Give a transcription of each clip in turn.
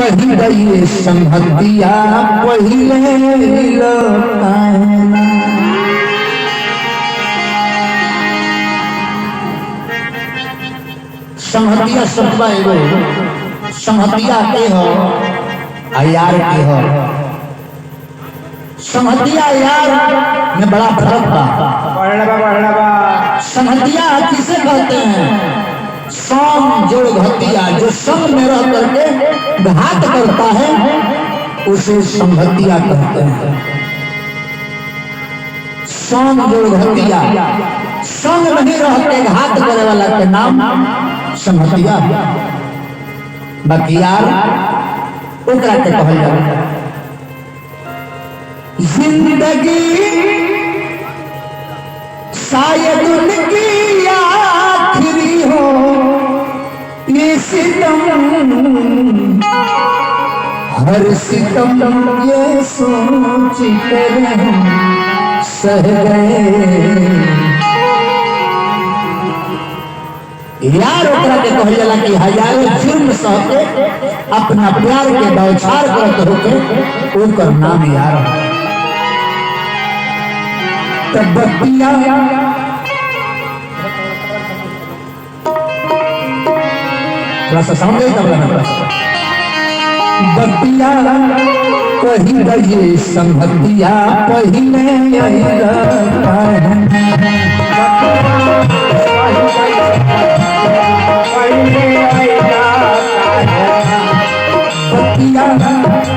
कही गई संहतिया पहिले लौटाना। संहतिया सतवा एगो संहतिया के हो यार के हो। संहतिया यार में बड़ा फर्क बा। संहतिया किसे कहते हैं? संग जोड़ घतिया, जो संग में रह करके घात करता है उसे संहतिया कहते हैं। संग जोड़ घतिया, संग नहीं रह के घात करे वाला के नाम संहतिया। बाकी यार ओकरा के कहल जाए। जिंदगी शायद उनकी आखिरी हो, ये सितम हर सितम ये सोच कर सह गए। यार ओकरा के कहल जाला कि हजारों जुर्म सह के अपना प्यार के बौछार करत होके ओकर नाम यार है। तब बतिया रस समझे तब लगा बतिया कही गई संगतिया पहिले बतिया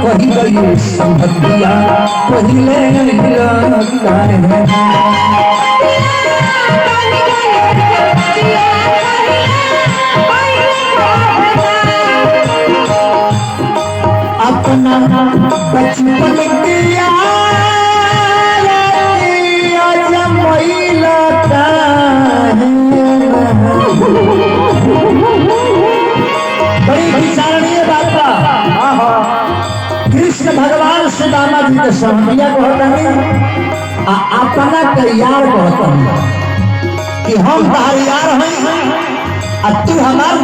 कही गई संगतिया पहिले अपना बचपन की बड़ी विचारणीय बात बा। कृष्ण भगवान सुदामा जी के संहतिया कहतनी अपना के यार कहतनी कि हम तहार यार हैं आ तू हमार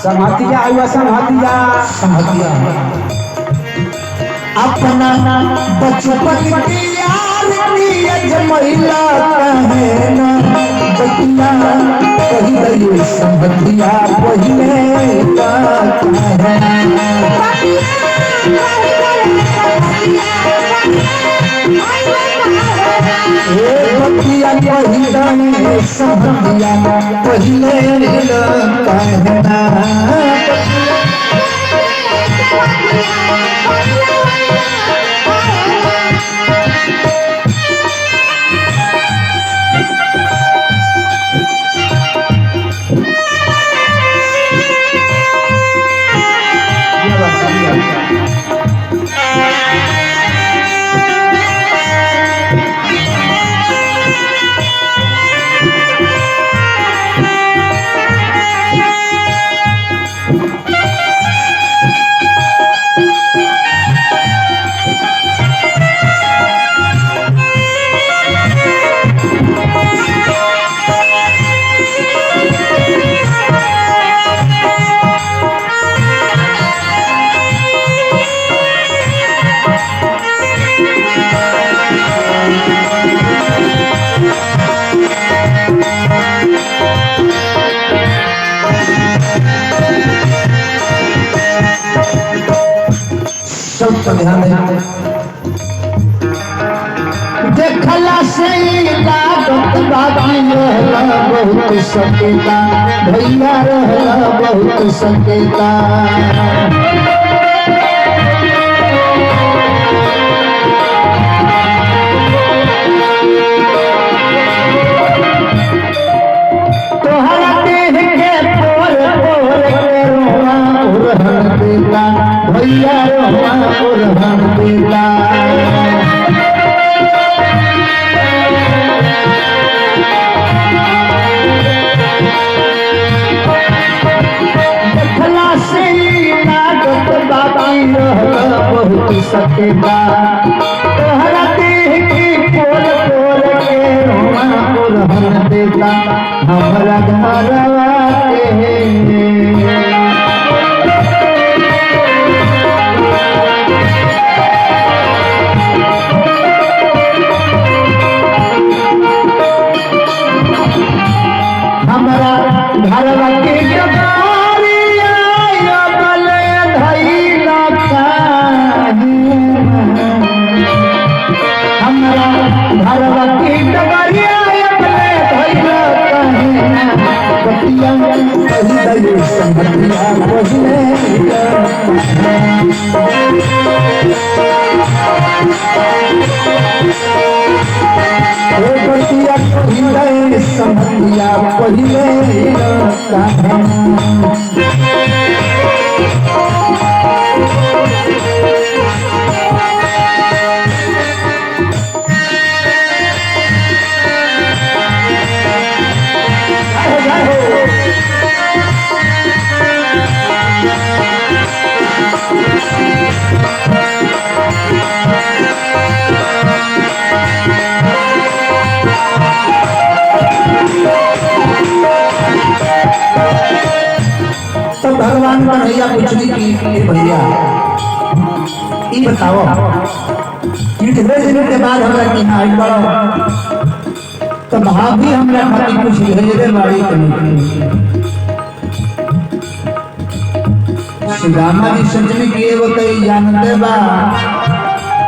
संहतिया हुआ। संहतिया अपना बचपन की यार महिला कहे ना बतिया कही गई संहतिया पहिले बतिया कही गई संहतिया पहिले कहना। देखला से लागत बाबाई रहला बहुत सकेता, भैया रहला बहुत सकेता। तोहरा देह के पोर पोर के रोआ उड़हन देता, भैया रोआ उड़हन देता। बहुत सकेता तोहरा देह की पोर पोर के रोआ उड़हन देता। हमरा घरवा के बतिया पहिले समझिया पहिले तो भगवान कन्हैया कुछ भी की भैया ये बताओ कि कितने दिनों के बाद हमरा की आई बड़ो तो भाभी हमरा खातिर कुछ भेजे बाड़ी सुदामा जी सच में किए वो कई जानते बा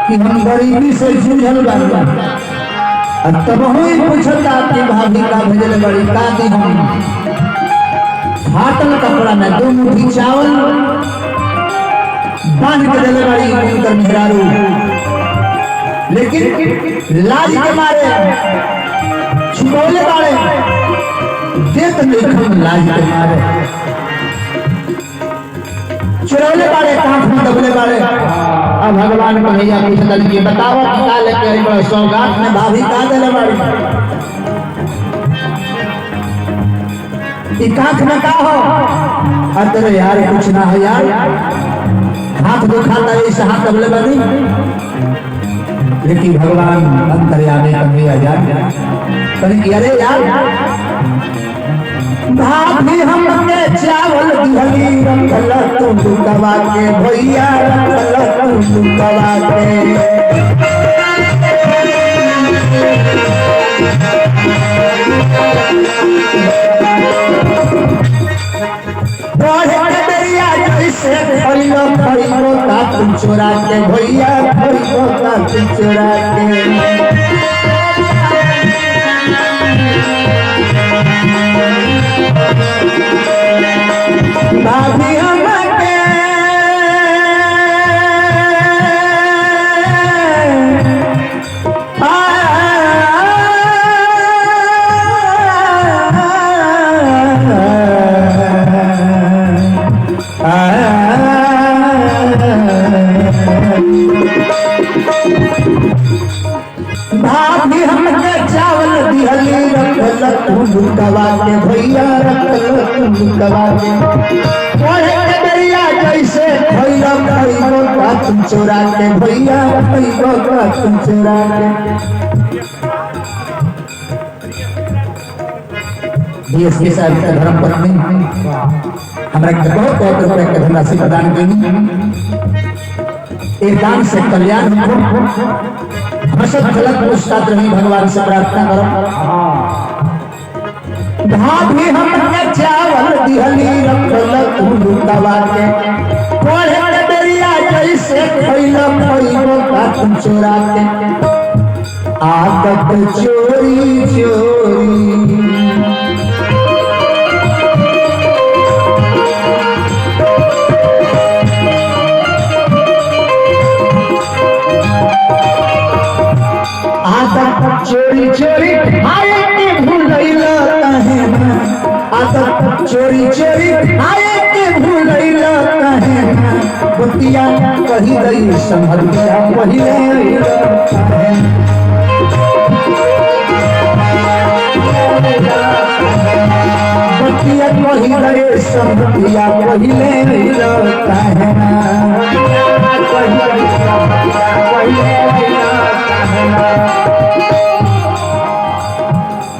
कि हम गरीबी से जूझल बानी तब ही पूछता कि भाभी का भेजल बड़ी का दी हम फाटल कपड़ा में 2 मुट्ठी चावल बांध के देले बड़ी उनकर मेहरारू लेकिन लाज के मारे छुपौले बाड़े देत नहीं लाज के मारे चुरौले बाड़े कांख में दबले बाड़े। अब भगवान कन्हैया पूछलन कि बताओ का लेके आई बड़ो सौगात में भाभी का देले बाड़ी कांख में का हो अरे यार कुछ ना है यार हाथ दुखाता है इसे हाथ दबले बनी लेकिन भगवान अंतर्यामी कन्हैया यार कहीं अरे यार भाभी हमने चावल दिहली रखल तू दबा के भैया रखल तू दबा के जैसे खरीदो खरीदो का तुम चुरा के भैया खरीदो का तुम चुरा के भाभी हमके भाभी हमके चावल दिहली रखल तू दबा के भैया रखल तू दबा के ओहे के दरिया जैसे खइलो खइलो का तुम चोरा के भैया खइलो का तुम चोरा के देश के साथ धर्म पत्नी हमरा के बहुत रुपए के धनराशि प्रदान की एक दान से कल्याण हो हसत गलत पुरस्कार रही भगवान से प्रार्थना करो। भाभी हमने चावल दिहली रखल तू दबा के कोढ़े के दरिया जैसे खइलो खइलो का तुम चोरा के आदत चोरी चोरी चोरी चोरी आए के भूलैला काहे ना आदत चोरी चोरी आए के भूलैला काहे ना बतिया कही गई संभलिया पहिले बतिया कही गई संभलिया पहिले काहे ना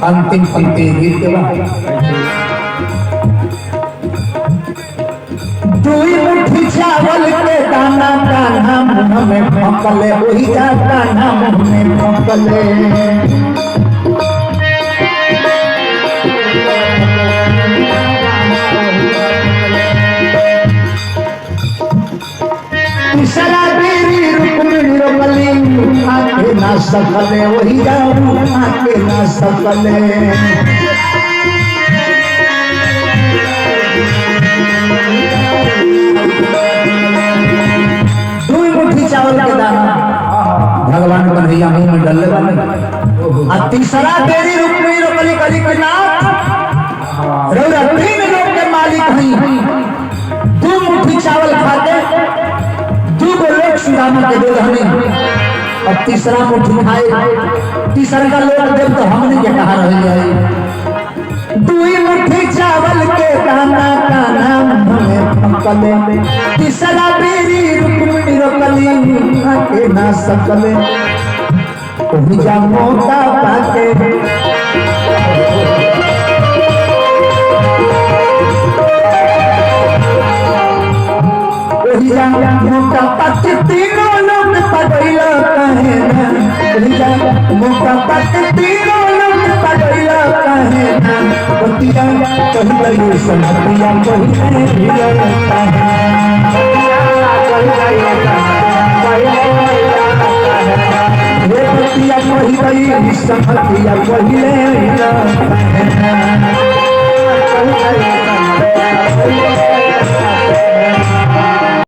अंतिम पंक्ति गीत दुई मुट्ठी चावल के दाना कान्हा मुँह में फंकले वही जा कान्हा मुँह में फंकले आके ना सकले वही जाऊं आके ना सकले कन्हैया मुंह में डलले वाले आ तीसरा बेरी रुक्मिणी रोकली कली के नाथ रौरा 3 लोग के मालिक हई 2 मुट्ठी चावल खाते 2 गो लोग सुदामा के दे रहनी अब तीसरा मुट्ठी खाए तीसरा का लोग जब तो हमने के कहा रह जाए 2 मुट्ठी चावल के दाना का नाम हमें पकले तीसरा बेरी रुक्मिणी रोकली के ना सकले ओही जा मौका पाके ओही जा मौका पाके तीनों लोग पगैला कहे ना ओही जा मौका पाके तीनों लोग पगैला कहे ना पतिया कहिए संगतिया कहिए भिड़ता हे पतिया कहिए संगतिया कहिए